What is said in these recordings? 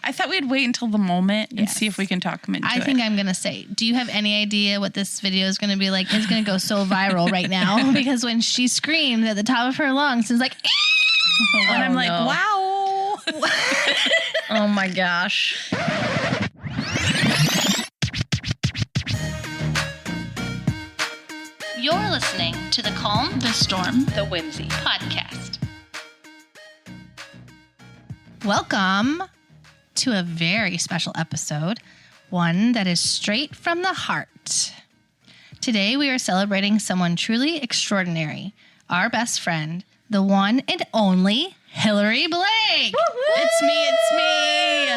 I thought we'd wait until the moment and see if we can talk him into it. I think I'm going to say, do you have any idea what this video is going to be like? It's going to go so viral right now because when she screams at the top of her lungs, it's like, and I'm like, wow. Oh my gosh. You're listening to The Calm, The Storm, The Whimsy podcast. Welcome to a very special episode, one that is straight from the heart. Today we are celebrating someone truly extraordinary, our best friend, the one and only Hillary Blake. Woo-hoo! It's me.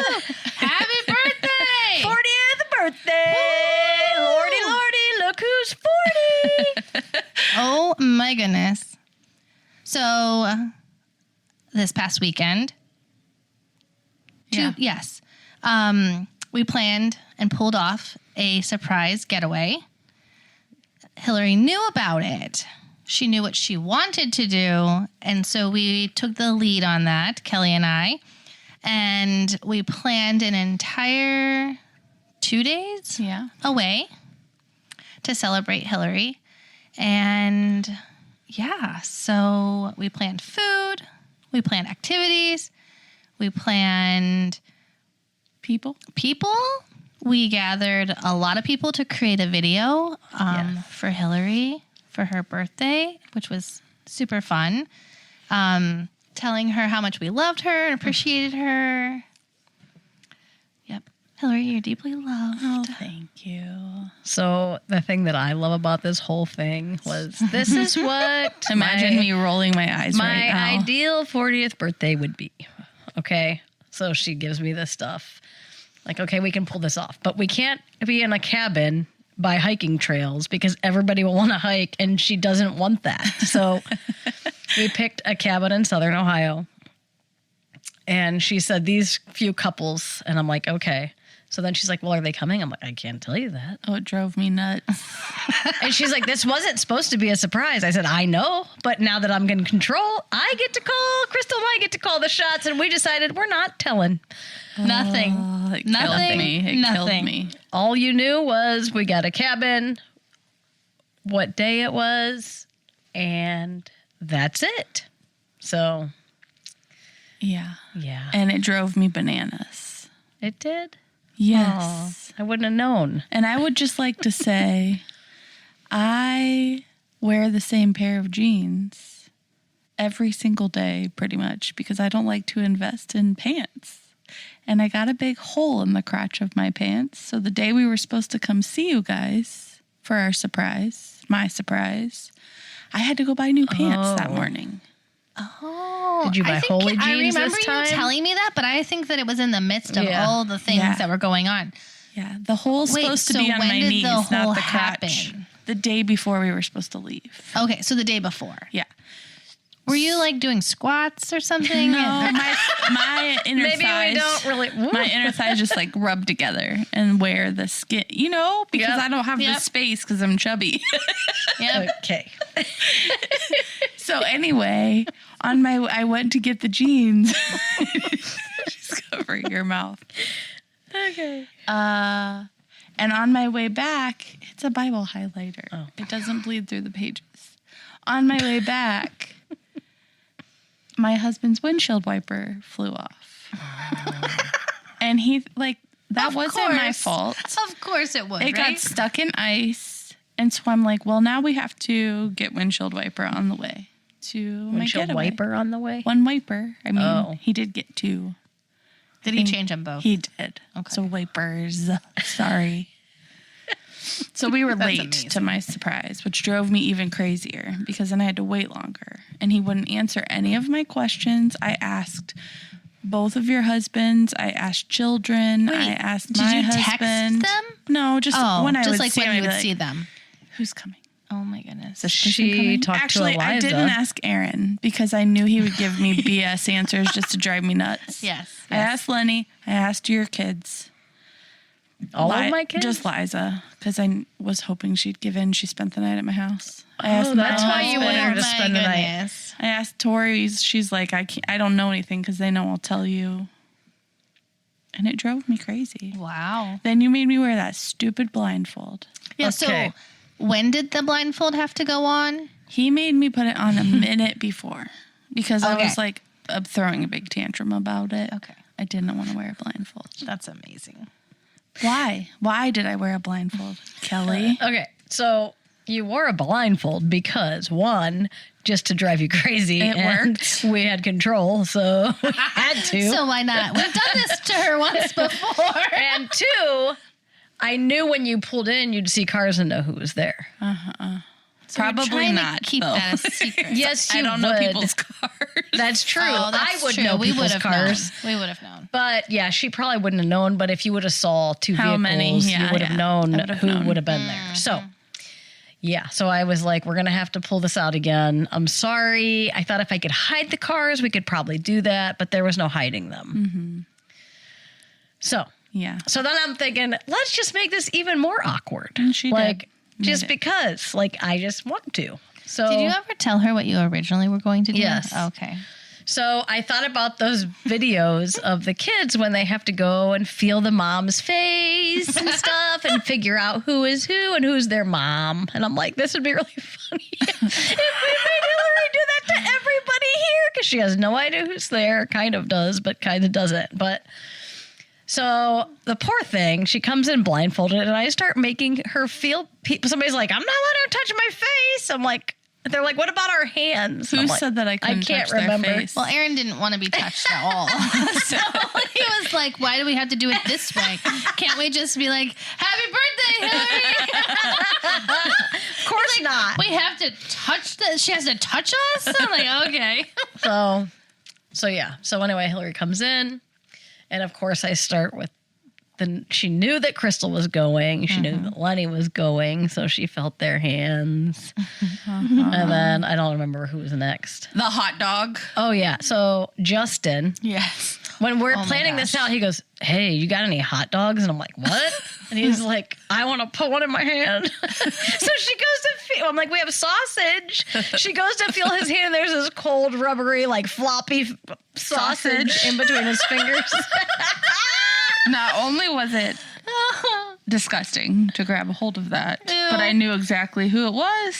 Happy birthday! 40th birthday! Woo! Lordy, look who's 40! Oh my goodness. So, this past weekend, we planned and pulled off a surprise getaway. Hillary knew about it. She knew what she wanted to do, and so we took the lead on that, Kelly and I, and we planned an entire 2 days away to celebrate Hillary. And so we planned food, we planned activities, we planned people. We gathered a lot of people to create a video for Hillary for her birthday, which was super fun. Telling her how much we loved her and appreciated her. Yep. Hillary, you're deeply loved. Oh, thank you. So the thing that I love about this whole thing was this is what Imagine me rolling my eyes right now. My ideal 40th birthday would be. Okay. So she gives me this stuff. Like, okay, we can pull this off, but we can't be in a cabin by hiking trails because everybody will want to hike and she doesn't want that. So we picked a cabin in Southern Ohio and she said these few couples and I'm like, okay. So then she's like, well, are they coming? I'm like, I can't tell you that. Oh, it drove me nuts. And she's like, this wasn't supposed to be a surprise. I said, I know, but now that I'm in control, I get to call, Crystal and I get to call the shots and we decided we're not telling. Nothing. It killed me. All you knew was we got a cabin, what day it was, and that's it. So, yeah. Yeah. And it drove me bananas. It did? Yes. I wouldn't have known. And I would just like to say, I wear the same pair of jeans every single day, pretty much, because I don't like to invest in pants. And I got a big hole in the crotch of my pants. So the day we were supposed to come see you guys for our surprise, my surprise, I had to go buy new pants that morning. Oh. Did you buy Holy jeans I this time? remember you telling me that, but I think that it was in the midst of all the things that were going on. Yeah, the hole's supposed to be on my knees, not the crotch. The day before we were supposed to leave. Okay, so the day before. Yeah. Were you like doing squats or something? No, my inner Maybe thighs. we don't really. My inner thighs just like rub together and wear the skin, because I don't have the space because I'm chubby. Yep. Okay. So anyway, I went to get the jeans. Just cover your mouth. Okay. And on my way back, it's a Bible highlighter. Oh. It doesn't bleed through the pages. On my way back, my husband's windshield wiper flew off. And he, that wasn't my fault. Of course it was, It got stuck in ice. And so I'm like, well, now we have to get windshield wiper on the way to my Windshield getaway. wiper on the way? One wiper. I mean, he did get two. Did he change them both? He did. Okay. So wipers. Sorry. So we were late amazing. to my surprise, which drove me even crazier because then I had to wait longer. And he wouldn't answer any of my questions. I asked both of your husbands. I asked children. Wait, I asked did my you husband. text them? No, just when I just would like see when them, you I'd would be see like, them. Who's coming? Oh my goodness. This person She coming? talked to Actually, I Eliza. didn't ask Aaron because I knew he would give me BS answers just to drive me nuts. Yes. I asked Lenny. I asked your kids. All of my kids? Just Liza, because I was hoping she'd give in. She spent the night at my house. I asked that's my why you wanted her to husband. spend the night. Goodness. I asked Tori. She's like, I don't know anything because they know I'll tell you. and it drove me crazy. Wow. Then you made me wear that stupid blindfold. Yeah. Okay. So when did the blindfold have to go on? He made me put it on a minute before because I Okay. was like throwing a big tantrum about it. Okay. I didn't want to wear a blindfold. That's amazing. Why? Why did I wear a blindfold, Kelly? Okay, so you wore a blindfold because, one, just to drive you crazy. It and worked. We had control, so we had to. So why not? We've done this to her once before. And two, I knew when you pulled in, you'd see cars and know who was there. So you're Probably trying not. to keep though. that a secret. Yes, you I don't would. know people's cars. That's true. Oh, that's I would true. know We would people's have cars. known. We would have known. But yeah, she probably wouldn't have known. But if you would have saw two How vehicles, many? you Yeah, would have yeah. known I would have who known. would have been there. So yeah, so I was like, we're gonna have to pull this out again. I'm sorry. I thought if I could hide the cars, we could probably do that, but there was no hiding them. So Yeah. then I'm thinking, let's just make this even more awkward. And she like did. just Made it. because, like I just want to. So Did you ever tell her what you originally were going to do? Yes. Okay. So I thought about those videos of the kids when they have to go and feel the mom's face and stuff and figure out who is who and who's their mom. And I'm like, this would be really funny if we made Hillary do that to everybody here because she has no idea who's there. Kind of does, but kind of doesn't. But so the poor thing, she comes in blindfolded and I start making her feel. Somebody's like, I'm not letting her touch my face. I'm like, they're like, what about our hands? Who I'm like, said that I couldn't can't touch remember. their face? Well, Aaron didn't want to be touched at all. So he was like, why do we have to do it this way? Can't we just be like, happy birthday, Hillary? Of course not. We have to touch this. She has to touch us? I'm like, okay. So yeah. So anyway, Hillary comes in, and of course I start with she knew that Crystal was going. She knew that Lenny was going, so she felt their hands. And then I don't remember who was next. The hot dog. Oh yeah. So Justin, Yes. when we're my planning this gosh. out, he goes, "Hey, you got any hot dogs?" And I'm like, "What?" And he's like, "I want to put one in my hand." So she goes to feel. I'm like, "We have sausage." She goes to feel his hand. There's this cold, rubbery, like floppy sausage in between his fingers. Not only was it disgusting to grab a hold of that, but I knew exactly who it was.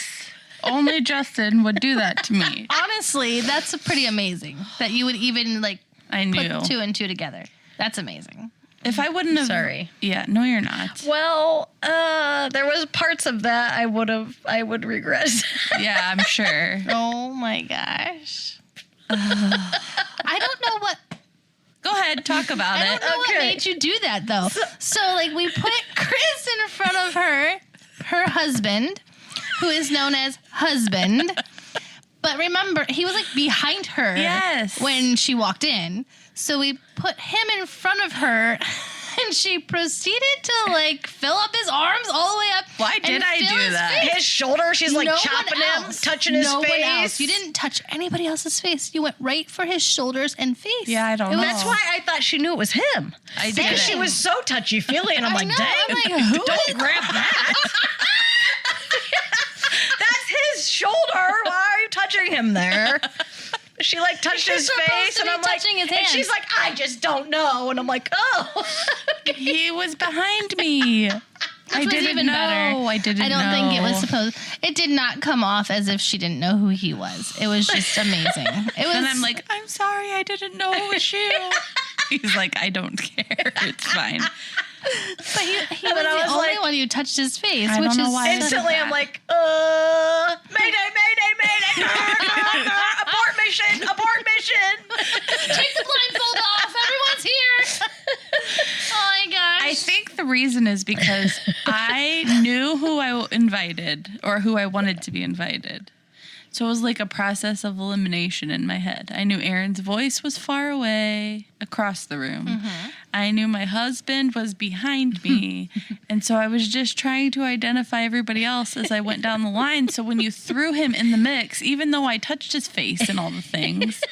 Only Justin would do that to me. Honestly, that's pretty amazing that you would even like I knew. put two and two together. That's amazing. If I wouldn't have. Sorry. Yeah, no, you're not. Well, there was parts of that I would regret. Yeah, I'm sure. Oh my gosh. I don't know what Go ahead, talk about I it. don't know what Okay. made you do that though. So like we put Chris in front of her husband, who is known as husband. But remember, he was like behind her Yes. when she walked in. So we put him in front of her and she proceeded to like fill up his arms all the way up. Why and did I fill do his that? face. His shoulder, she's like No chopping one him, else. touching his no face. One else. You didn't touch anybody else's face. You went right for his shoulders and face. Yeah, I don't It know. was- That's why I thought she knew it was him. I did. Because she was so touchy-feely, and I'm I like, know, dang, I'm like, who don't is- grab that. That's his shoulder. Why are you touching him there? She like touched You're his supposed face, to and be I'm like, touching his and hands. she's like, I just don't know, and I'm like, oh. He was behind me. I was didn't even know. better. I didn't I know. don't think it was supposed. It did not come off as if she didn't know who he was. It was just amazing. It was. And I'm like, I'm sorry, I didn't know it was you. He's like, I don't care. It's fine. but he was then I the was only like- one who touched his face, I which don't know is why I said Instantly, I'm that. like, Mayday, Mayday, Mayday, abort mission, abort mission. take the blindfold off. Everyone's here. Oh my gosh! I think the reason is because I knew who I invited or who I wanted to be invited. So it was like a process of elimination in my head. I knew Aaron's voice was far away across the room. I knew my husband was behind me. And so I was just trying to identify everybody else as I went down the line. So when you threw him in the mix, even though I touched his face and all the things,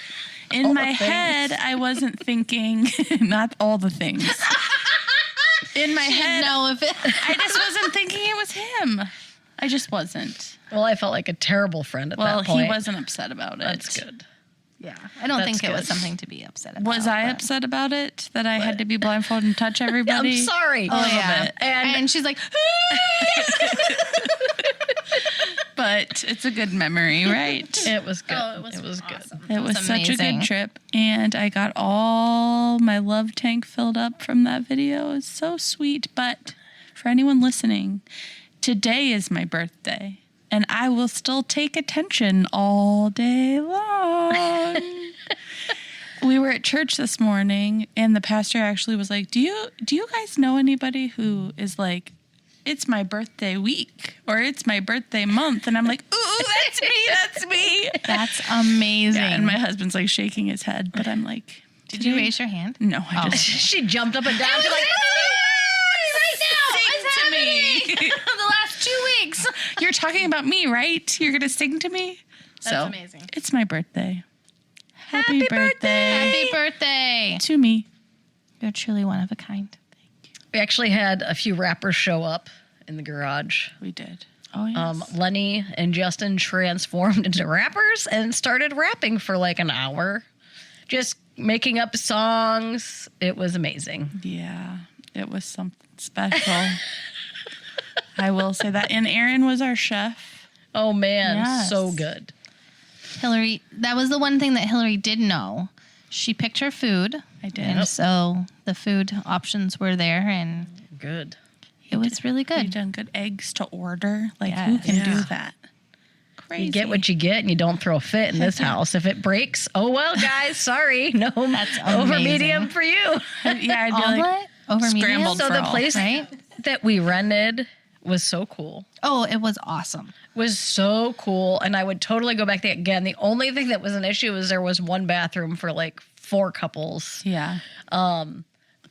in All the my head, I wasn't thinking, not all the things. In my head, know if it. I just wasn't thinking it was him. I just wasn't. Well, I felt like a terrible friend at Well, that point. he wasn't upset about it. That's good. Yeah. I don't That's think it was good. something to be upset about. Was I but- upset about it? That I had to be blindfolded and touch everybody? I'm sorry. Oh, yeah. And And she's like, But it's a good memory, right? it was good. oh, it was good. awesome. It was such a amazing. good trip. And I got all my love tank filled up from that video. It's so sweet. But for anyone listening, today is my birthday. And I will still take attention all day long. We were at church this morning, and the pastor actually was like, do you guys know anybody who is like, it's my birthday week or it's my birthday month? And I'm like, ooh, that's me. That's amazing. Yeah, and my husband's like shaking his head, but I'm like, Did you raise your hand? No, I Oh. just She jumped up and down. She's like, right now. It's sing to me. happening. The last 2 weeks. You're talking about me, right? You're gonna sing to me. That's amazing. It's my birthday. Happy birthday Happy birthday. to me. You're truly one of a kind. we actually had a few rappers show up in the garage. We did. Oh yes. Lenny and Justin transformed into rappers and started rapping for like an hour, just making up songs. It was amazing. Yeah, it was something special. I will say that. And Aaron was our chef. Oh man, Yes. so good. Hillary, that was the one thing that Hillary did know. She picked her food. I did. And so the food options were there, and Good. it was really You good. done good eggs to order. Like who Yes. can do Yeah. that? Crazy. You get what you get, and you don't throw a fit in this house. If it breaks, oh well, guys, sorry, no, That's over amazing. medium for you. Yeah, I'd be Omelet like, over medium. scrambled So for the all, place right? that we rented was so cool. Oh, it was awesome. Was so cool, and I would totally go back there again. The only thing that was an issue was there was one bathroom for like 4 couples. yeah.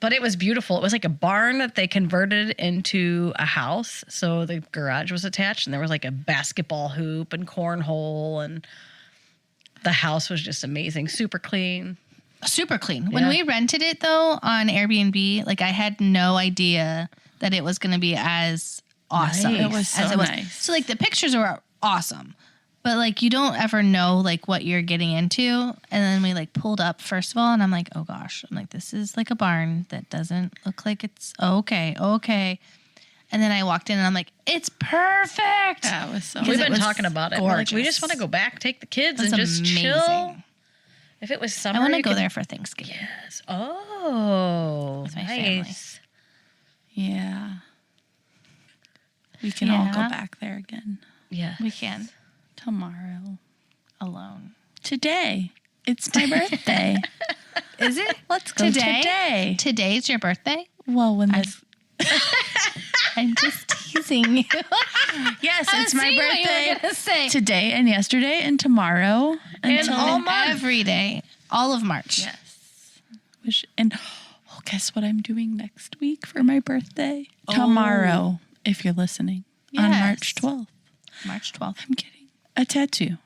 But it was beautiful. It was like a barn that they converted into a house. So the garage was attached, and there was like a basketball hoop and cornhole, and the house was just amazing. Super clean. Super clean. When Yeah. we rented it though on Airbnb, like I had no idea that it was going to be as awesome. Nice. It was so as it was. nice. So like the pictures were awesome, but like you don't ever know like what you're getting into. And then we like pulled up first of all, and I'm like, oh gosh, I'm like, this is like a barn that doesn't look like it's okay. And then I walked in and I'm like, it's perfect. That was so We've it been was talking about it. We're like, we gorgeous. just want to go back, take the kids, It was and just chill. amazing. If it was summer, I want to you go could- there for Thanksgiving. Yes. Oh, With my family. nice. Yeah. We can all go Yeah. back there again Yeah. We can tomorrow. alone. Today. It's my birthday. Is it? Let's go today. Today's your birthday? Well, when this I'm just teasing you. yes, I it's was my seeing what you were birthday gonna say. today and yesterday and tomorrow And until all month. Every day, all of March. yes. And oh, guess what I'm doing next week for my birthday? Tomorrow, if you're listening, on Yes. March 12th. March 12th. I'm getting a tattoo.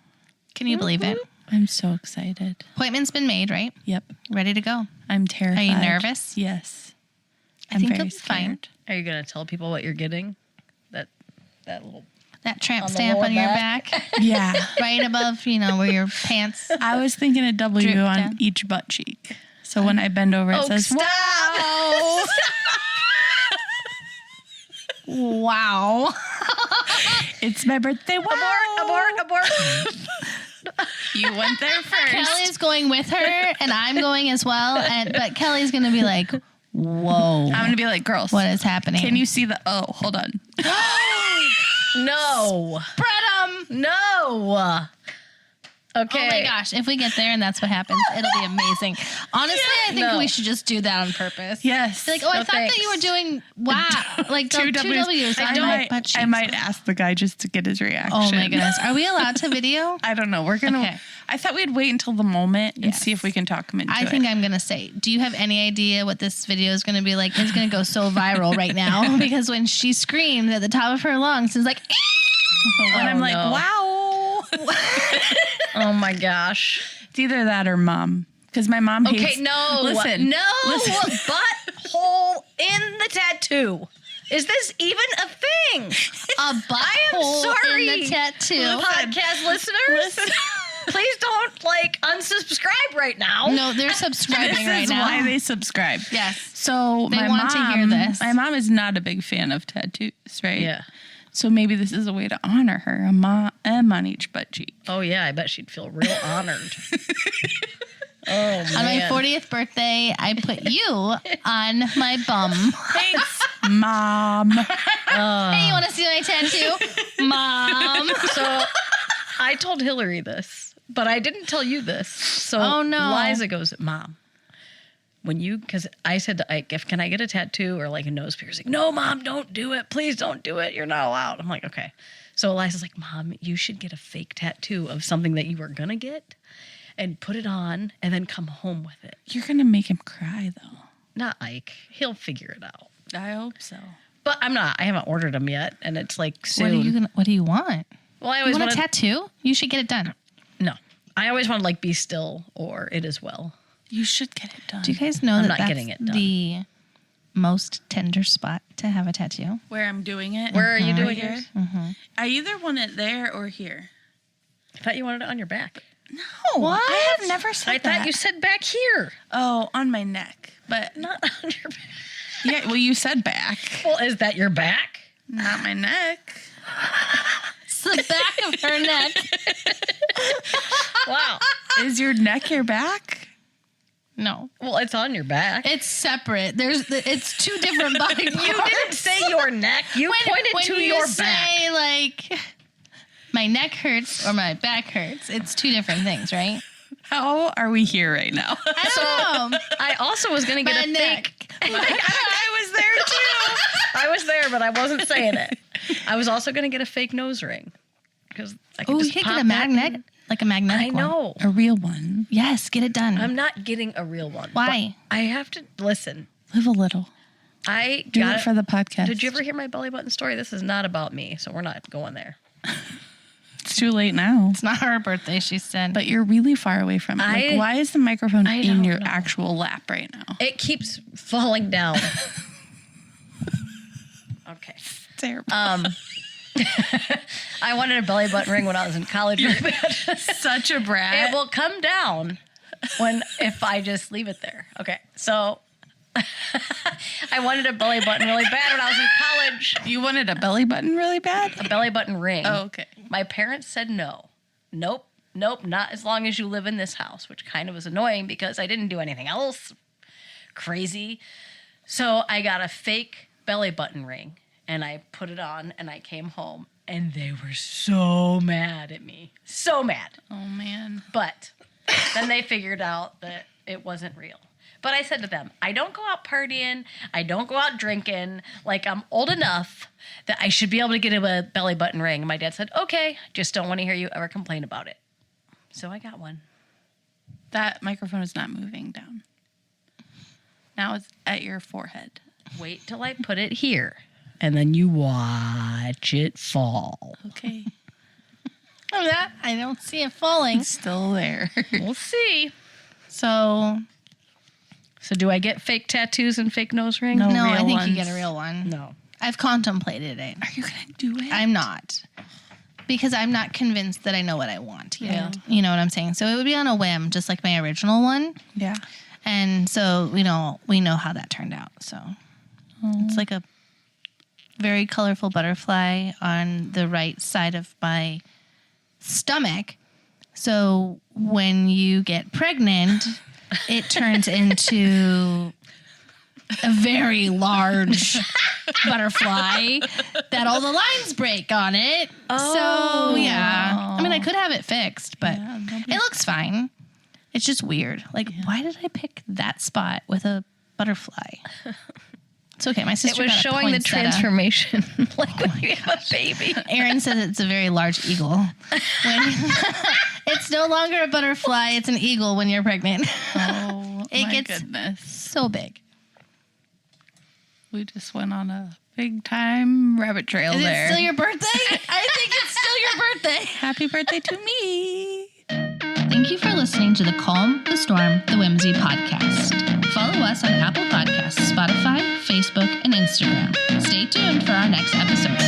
Can you believe it? I'm so excited. Appointment's been made, right? Yep. Ready to go. I'm terrified. Are you nervous? Yes. I think you'll be fine. Are you gonna tell people what you're getting? That little. That tramp On the stamp lower on your back. back, Yeah. right above, where your pants. I was thinking a W Drip on down. each butt cheek. So when I bend over, it says, stop! Wow. it's my birthday. Wow. Abort! You went there first. Kelly's going with her, and I'm going as well. But Kelly's going to be like, whoa. I'm going to be like, girls, What is happening? can you see the, oh, hold on. No, no. Okay. Oh my gosh, if we get there and that's what happens, it'll be amazing. Honestly, I think No. we should just do that on purpose. Yes. Be like, oh, I No, thought that you were thanks. doing, wow, like the two W's on my butt cheeks. I might ask the guy just to get his reaction. Oh my goodness. Are we allowed to video? I don't know. We're going to, Okay. I thought we'd wait until the moment and see if we can talk him into I it. think I'm going to say, do you have any idea what this video is going to be like? It's going to go so viral right now because when she screamed at the top of her lungs, it's like, and I'm like, no. wow. Oh my gosh. It's either that or mom. Because my mom hates. Okay, no. Listen. No butthole in the tattoo. Is this even a thing? a butthole sorry. in the tattoo. Podcast listeners. Please don't like unsubscribe right now. No, they're subscribing This right is now. why they subscribe. Yes. So They my want to hear this. My mom is not a big fan of tattoos, right? Yeah. So maybe this is a way to honor her. A M on each butt cheek. Oh yeah, I bet she'd feel real honored. Oh man. On my 40th birthday, I put you on my bum. Thanks, Mom. Hey, you want to see my tattoo? Mom. So I told Hillary this, but I didn't tell you this. So Oh, no. Liza goes, Mom, because I said to Ike, can I get a tattoo or like a nose piercing? No, Mom, don't do it. Please don't do it. You're not allowed. I'm like, okay. So Eliza's like, Mom, you should get a fake tattoo of something that you were going to get and put it on and then come home with it. You're going to make him cry, though. Not Ike. He'll figure it out. I hope so. But I'm not. I haven't ordered them yet. And it's like soon. What do you want? Well, I You always want a wanted, tattoo? You should get it done. No. I always want to like be still or it as well. You should get it done. Do you guys know I'm that not that's getting it done. the most tender spot to have a tattoo? Where I'm doing it? Where are you doing Right yours? here? I either want it there or here. I thought you wanted it on your back. No, What? I have never said I that. thought you said back here. Oh, on my neck. But Not on your back. yeah, well, you said back, Well, is that your back? not my neck. It's the back of her neck. Wow. Is your neck your back? No, Well, it's on your back. it's separate. It's two different body parts. You didn't say your neck. You pointed when to you your say, back. like, my neck hurts or my back hurts, it's two different things, right? How are we here right now? I don't know. I also was going to get My a neck. fake. I was there too. I was there, but I wasn't saying it. I was also going to get a fake nose ring. Because I could Oh, you just could pop get a that magnet, in. like a magnetic I know. A real one. one. Yes, get it done. I'm not getting a real one. Why? But I have to listen. Live a little. I Do got it for the podcast. Did you ever hear my belly button story? This is not about me, so we're not going there. It's too late now. It's not her birthday, she said. But you're really far away from it. Like, why is the microphone I in don't your know. actual lap right now? It keeps falling down. Okay. Terrible. I wanted a belly button ring when I was in college really bad. Such a brat. It will come down if I just leave it there. Okay, so I wanted a belly button really bad when I was in college. You wanted a belly button really bad? A belly button ring. Oh, okay. My parents said no. Nope, not as long as you live in this house, which kind of was annoying because I didn't do anything else crazy. So I got a fake belly button ring and I put it on and I came home and they were so mad at me. So mad. Oh, man. But then they figured out that it wasn't real. But I said to them, I don't go out partying. I don't go out drinking. Like, I'm old enough that I should be able to get a belly button ring. And my dad said, okay, just don't want to hear you ever complain about it. So I got one. That microphone is not moving down. Now it's at your forehead. Wait till I put it here. And then you watch it fall. Okay. I don't see it falling. It's still there. We'll see. So, So do I get fake tattoos and fake nose rings? No. no, I real think you ones. get a real one. No. I've contemplated it. Are you going to do it? I'm not. Because I'm not convinced that I know what I want yet. Yeah. You know what I'm saying? So it would be on a whim, just like my original one. Yeah. And so, we know how that turned out. So it's like a very colorful butterfly on the right side of my stomach. So when you get pregnant, it turns into a very large butterfly that all the lines break on it. So, yeah. I mean, I could have it fixed, but Yeah, that'll be- it looks fine. It's just weird. Like, why did I pick that spot with a butterfly? It's okay. My It sister was got a showing the poinsettia. transformation, like when you have a baby. Aaron says it's a very large eagle. When it's no longer a butterfly, it's an eagle when you're pregnant. Oh, It my gets- goodness. So big. We just went on a big time rabbit trail Is there. it still your birthday? I think it's still your birthday. Happy birthday to me. Thank you for listening to the Calm, the Storm, the Whimsy podcast. Follow us on Apple Podcasts, Spotify, Facebook, and Instagram. Stay tuned for our next episode.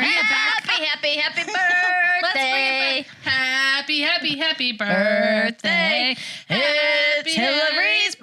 bring it back. Happy birthday. Let's bring it back. Happy birthday. Happy It's Hillary's